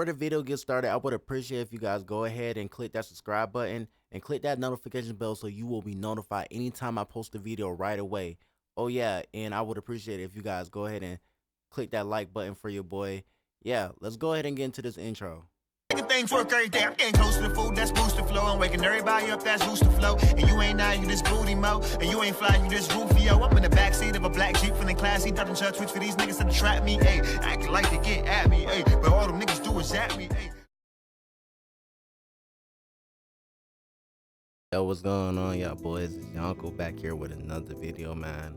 Before the video gets started, I would appreciate if you guys go ahead and click that subscribe button and click that notification bell so you will be notified anytime I post a video right away. Oh yeah, and I would appreciate it if you guys go ahead and click that like button for your boy. Yeah, let's go ahead and get into this intro. Things work every day. I'm getting close to the food, that's booster flow. I'm waking everybody up, that's booster flow. And you ain't now, you just booty mo. And you ain't fly, you just Rufio. I'm in the backseat of a black Jeep, feeling classy. Ducking church tweets for these niggas to trap me. Ayy, acting like they get at me. Ayy, but all them niggas do is at me. Ayy. Yo, what's going on, y'all boys? It's your uncle back here with another video, man.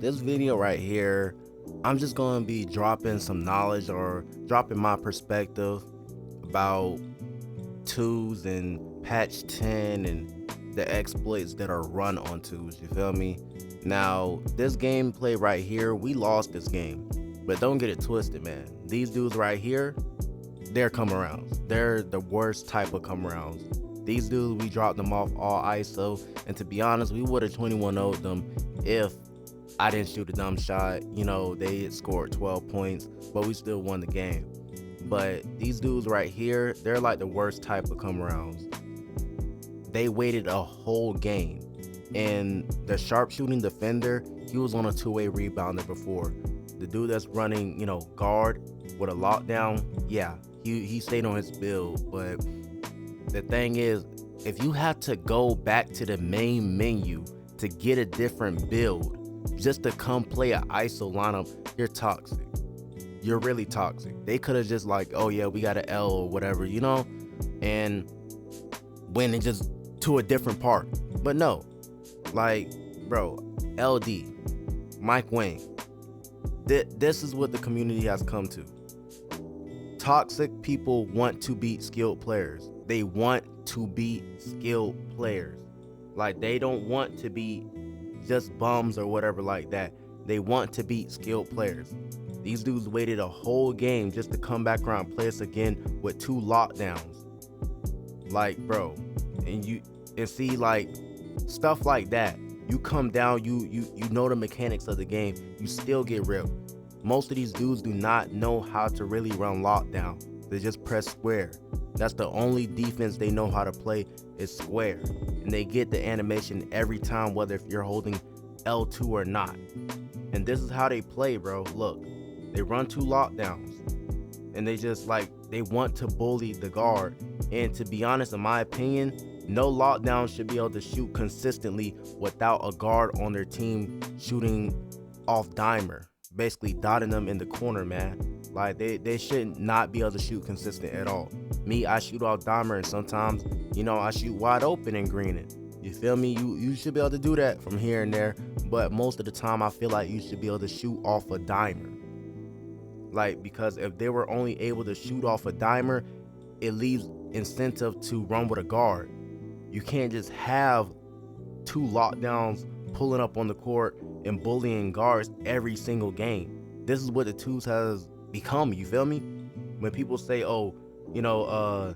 This video right here, I'm just gonna be dropping some knowledge or dropping my perspective about 2's and patch 10 and the exploits that are run on 2's, you feel me? Now, this gameplay right here, we lost this game, but don't get it twisted, man. These dudes right here, they're come arounds. They're the worst type of come arounds. These dudes, we dropped them off all ISO, and to be honest, we would have 21-0'd them if I didn't shoot a dumb shot. You know, they had scored 12 points, but we still won the game. But these dudes right here, they're like the worst type of come arounds. They waited a whole game, and the sharpshooting defender, he was on a two-way rebounder before. The dude that's running, you know, guard with a lockdown, yeah, he stayed on his build. But the thing is, if you have to go back to the main menu to get a different build just to come play an ISO lineup, you're toxic. You're really toxic. They could have just like, oh yeah, we got an L or whatever, you know, and went and just to a different part. But no, like, bro, LD, Mike Wang, this is what the community has come to. Toxic people want to beat skilled players. They want to be skilled players. Like, they don't want to be just bums or whatever like that. They want to beat skilled players. These dudes waited a whole game just to come back around and play us again with 2 lockdowns. Like, bro, and see, like, stuff like that. You come down, you know the mechanics of the game, you still get ripped. Most of these dudes do not know how to really run lockdown. They just press square. That's the only defense they know how to play, is square. And they get the animation every time, whether if you're holding L2 or not. And this is how they play, bro. Look, they run 2 lockdowns. And they just, like, they want to bully the guard. And to be honest, in my opinion, no lockdown should be able to shoot consistently without a guard on their team shooting off dimer. Basically dotting them in the corner, man. Like, they should not be able to shoot consistent at all. Me, I shoot off dimer, and sometimes, you know, I shoot wide open and green it. You feel me? You should be able to do that from here and there, but most of the time I feel like you should be able to shoot off a dimer. Like, because if they were only able to shoot off a dimer, it leaves incentive to run with a guard. You can't just have 2 lockdowns pulling up on the court and bullying guards every single game. This is what the 2's has become, you feel me? When people say, oh, you know,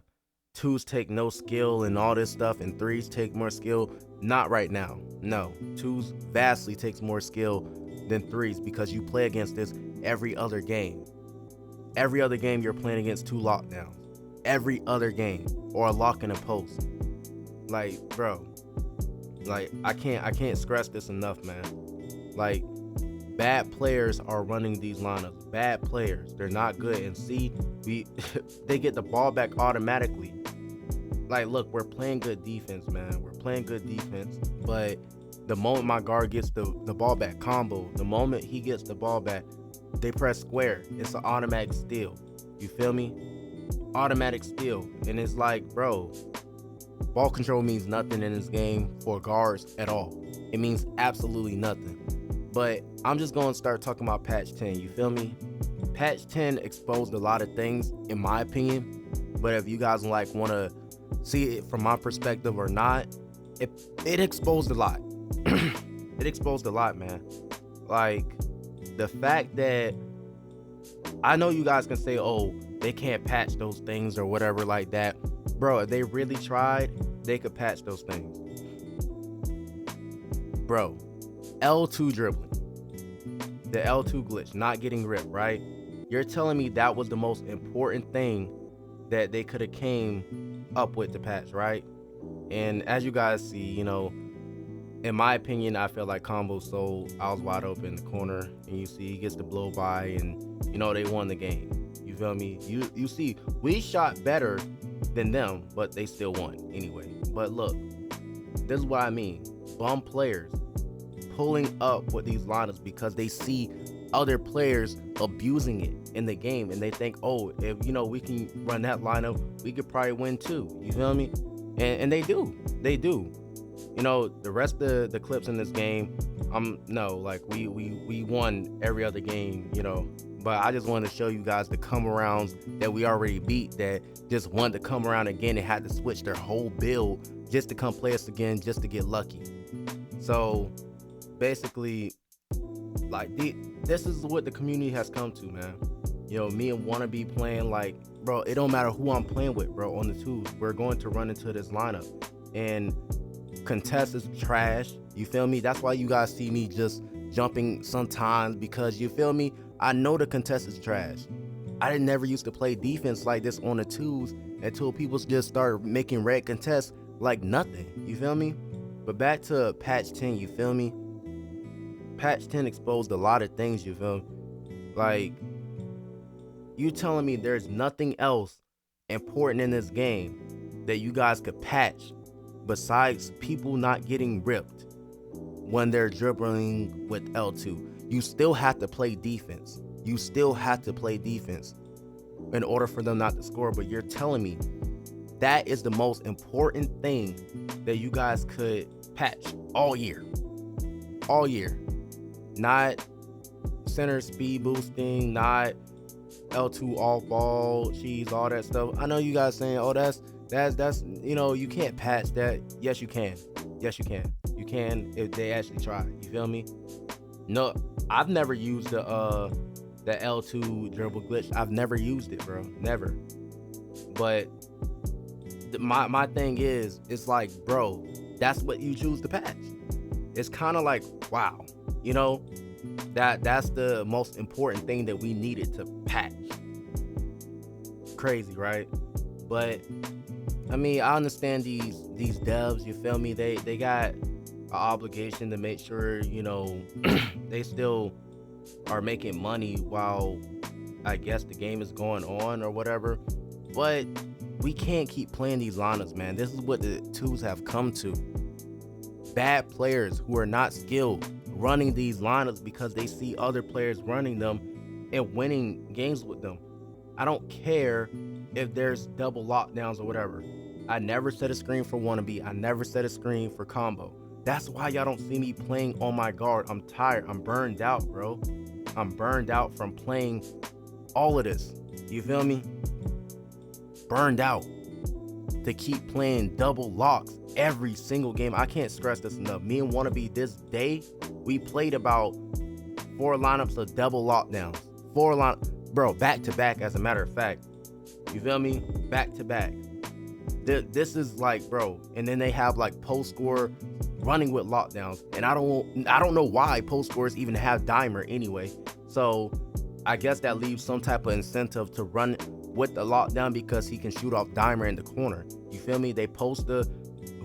2's take no skill and all this stuff, and 3's take more skill, not right now. No, 2's vastly takes more skill than 3's, because you play against this every other game. Every other game you're playing against 2 lockdowns. Every other game, or a lock in a post. Like, bro, like, I can't stress this enough, man. Like, bad players are running these lineups. Bad players, they're not good. And see, they get the ball back automatically. Like, look, we're playing good defense, man. We're playing good defense. But the moment my guard gets the ball back combo, the moment he gets the ball back, they press square. It's an automatic steal. You feel me? Automatic steal. And it's like, bro, ball control means nothing in this game for guards at all. It means absolutely nothing. But I'm just going to start talking about patch 10, you feel me? Patch 10 exposed a lot of things, in my opinion. But if you guys like want to see it from my perspective or not, it exposed a lot. It exposed a lot, man. Like, the fact that, I know you guys can say, oh, they can't patch those things or whatever like that. Bro, if they really tried, they could patch those things. Bro, L2 dribbling. The L2 glitch, not getting ripped, right? You're telling me that was the most important thing that they could have came up with to patch, right? And as you guys see, in my opinion, I feel like Combo sold. I was wide open in the corner, and you see he gets the blow by, and they won the game. You feel me? You see, we shot better than them, but they still won anyway. But look, this is what I mean. Bum players pulling up with these lineups because they see other players abusing it in the game, and they think, oh, if we can run that lineup, we could probably win too. You feel me? And they do. The rest of the clips in this game, we won every other game, but I just wanted to show you guys the come arounds that we already beat, that just wanted to come around again and had to switch their whole build just to come play us again, just to get lucky. So basically, this is what the community has come to, man. Me and Wannabe playing, bro, it don't matter who I'm playing with, bro, on the 2's. We're going to run into this lineup. And contest is trash. You feel me? That's why you guys see me just jumping sometimes, because you feel me? I know the contest is trash. I never used to play defense like this on the 2's until people just started making red contests like nothing. You feel me? But back to patch 10, you feel me? Patch 10 exposed a lot of things, you feel me? You telling me there's nothing else important in this game that you guys could patch besides people not getting ripped when they're dribbling with L2? You still have to play defense. You still have to play defense in order for them not to score. But you're telling me that is the most important thing that you guys could patch all year. All year. Not center speed boosting, not L2 off ball, cheese, all that stuff. I know you guys saying, oh, that's you can't patch that. Yes, you can. Yes, you can. You can if they actually try. You feel me? No, I've never used the L2 dribble glitch. I've never used it, bro. Never. But my thing is, it's like, bro, that's what you choose to patch. It's kind of like, wow, that's the most important thing that we needed to patch. Crazy, right? But I mean, I understand these devs, you feel me? They got an obligation to make sure, they still are making money while I guess the game is going on or whatever. But we can't keep playing these lineups, man. This is what the 2's have come to. Bad players who are not skilled running these lineups because they see other players running them and winning games with them. I don't care if there's double lockdowns or whatever. I never set a screen for Wannabe. I never set a screen for Combo. That's why y'all don't see me playing on my guard. I'm tired. I'm burned out, bro. I'm burned out from playing all of this. You feel me? Burned out to keep playing double locks every single game. I can't stress this enough. Me and Wannabe this day, we played about 4 lineups of double lockdowns. 4 lineups, bro, back to back, as a matter of fact. You feel me? Back to back. This is like, bro, and then they have like post score running with lockdowns, and I don't know why post scores even have dimer anyway. So I guess that leaves some type of incentive to run with the lockdown because he can shoot off dimer in the corner. You feel me? They post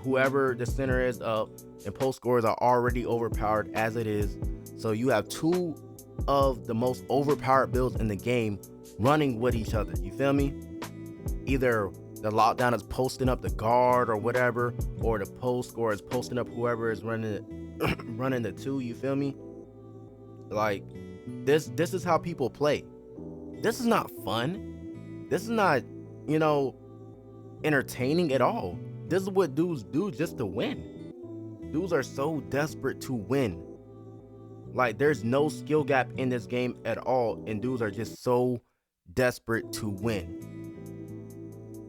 whoever the center is up, and post scores are already overpowered as it is. So you have 2 of the most overpowered builds in the game running with each other. You feel me? Either the lockdown is posting up the guard or whatever, or the post score is posting up whoever is running the 2. You feel me? Like this is how people play. This is not fun. This is not, entertaining at all. This is what dudes do just to win. Dudes are so desperate to win. Like, there's no skill gap in this game at all, and dudes are just so desperate to win.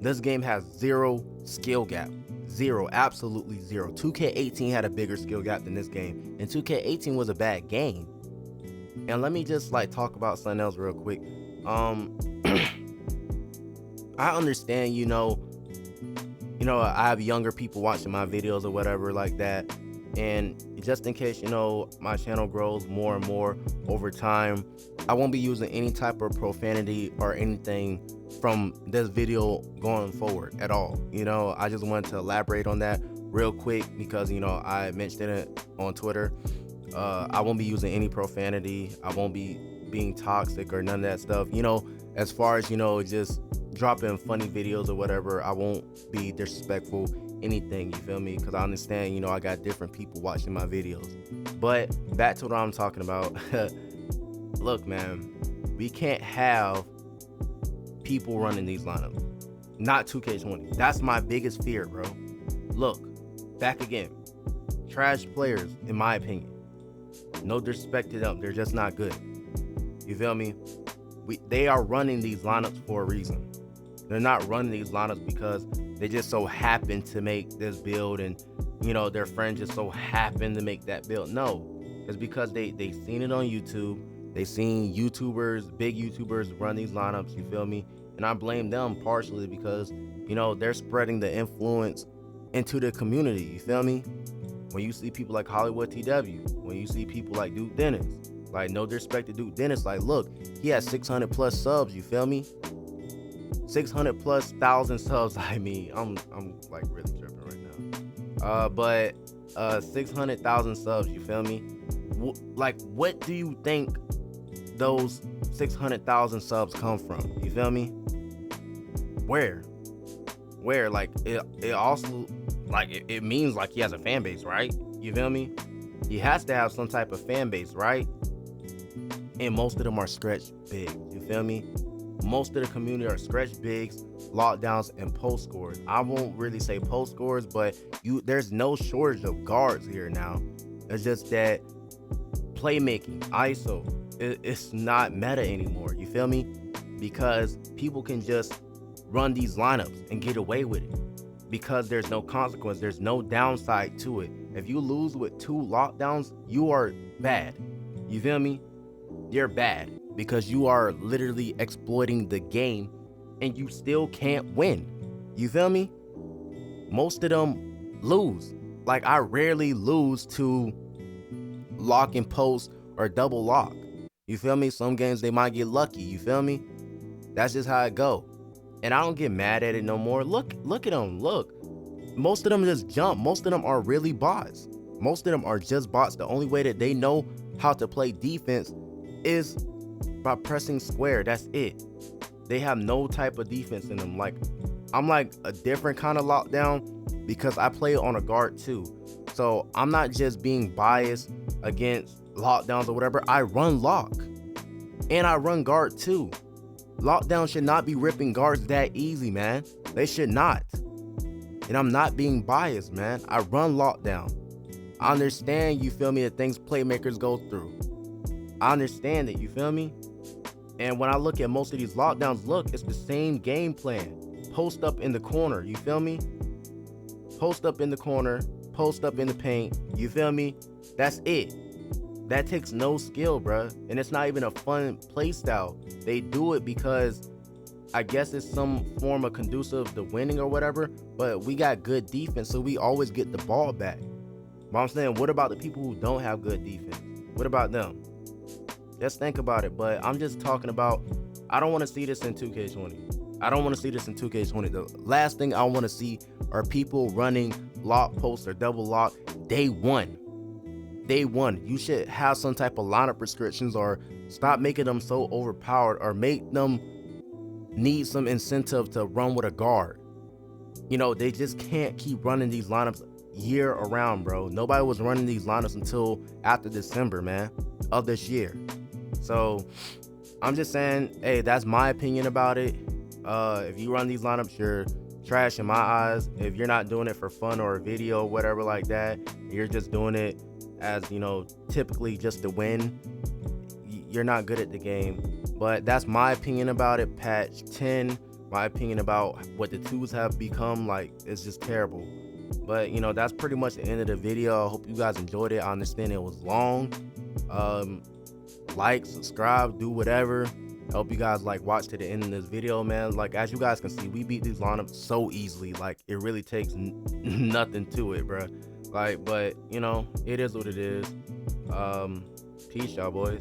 This game has 0 skill gap. 0, absolutely 0. 2K18 had a bigger skill gap than this game, and 2K18 was a bad game. And let me just talk about something else real quick. I understand, I have younger people watching my videos or whatever like that, and just in case my channel grows more and more over time, I won't be using any type of profanity or anything from this video going forward at all. I just wanted to elaborate on that real quick because I mentioned it on Twitter. I won't be using any profanity. I won't be being toxic or none of that stuff. As far as just dropping funny videos or whatever, I won't be disrespectful, anything, you feel me? Because I understand, I got different people watching my videos. But back to what I'm talking about. Look, man, we can't have people running these lineups. Not 2K20. That's my biggest fear, bro. Look, back again. Trash players, in my opinion. No disrespect to them. They're just not good. You feel me? They are running these lineups for a reason. They're not running these lineups because they just so happen to make this build and, their friends just so happen to make that build. No, it's because they seen it on YouTube. They seen YouTubers, big YouTubers run these lineups, you feel me? And I blame them partially because, they're spreading the influence into the community, you feel me? When you see people like Hollywood TW, when you see people like Duke Dennis, like no disrespect to Duke Dennis, like look, he has 600 plus subs, you feel me? 600 plus thousand subs. I mean, I'm like really tripping right now. But 600,000 subs, you feel me? Like what do you think those 600,000 subs come from? You feel me? Where? Like it also like it means like he has a fan base, right? You feel me? He has to have some type of fan base, right? And most of them are stretch big. You feel me? Most of the community are stretch bigs, lockdowns, and post scores. I won't really say post scores, but there's no shortage of guards here now. It's just that playmaking, ISO, it's not meta anymore. You feel me? Because people can just run these lineups and get away with it. Because there's no consequence, there's no downside to it. If you lose with 2 lockdowns, you are bad. You feel me? You're bad because you are literally exploiting the game and you still can't win. You feel me? Most of them lose. Like I rarely lose to lock and post or double lock. You feel me? Some games they might get lucky. You feel me? That's just how it go. And I don't get mad at it no more. Look at them. Look. Most of them just jump. Most of them are really bots. Most of them are just bots. The only way that they know how to play defense is by pressing square. That's it. They have no type of defense in them. Like I'm like a different kind of lockdown because I play on a guard too. So I'm not just being biased against lockdowns or whatever. I run lock and I run guard too. Lockdown should not be ripping guards that easy, man. They should not. And I'm not being biased, man. I run lockdown. I understand, you feel me, the things playmakers go through. I understand it, you feel me? And when I look at most of these lockdowns, look, it's the same game plan. Post up in the corner, you feel me? Post up in the corner, post up in the paint, you feel me? That's it. That takes no skill, bruh. And it's not even a fun play style. They do it because I guess it's some form of conducive to winning or whatever, but we got good defense, so we always get the ball back. But I'm saying, what about the people who don't have good defense? What about them? Just think about it. But I'm just talking about, I don't want to see this in 2K20. I don't want to see this in 2K20. The last thing I want to see are people running lock post or double lock day one. Day one. You should have some type of lineup restrictions or stop making them so overpowered or make them need some incentive to run with a guard. They just can't keep running these lineups year around, bro. Nobody was running these lineups until after December, man, of this year. So I'm just saying, hey, that's my opinion about it. If you run these lineups, you're trash in my eyes. If you're not doing it for fun or a video or whatever like that, you're just doing it as, typically just to win, you're not good at the game. But that's my opinion about it. Patch 10, my opinion about what the 2's have become, like, it's just terrible. But that's pretty much the end of the video. I hope you guys enjoyed it. I understand it was long. Like, subscribe, do whatever. I hope you guys watch to the end of this video, man. Like, as you guys can see, we beat these lineups so easily. Like, it really takes nothing to it, bro. Like, but it is what it is. Peace, y'all boys.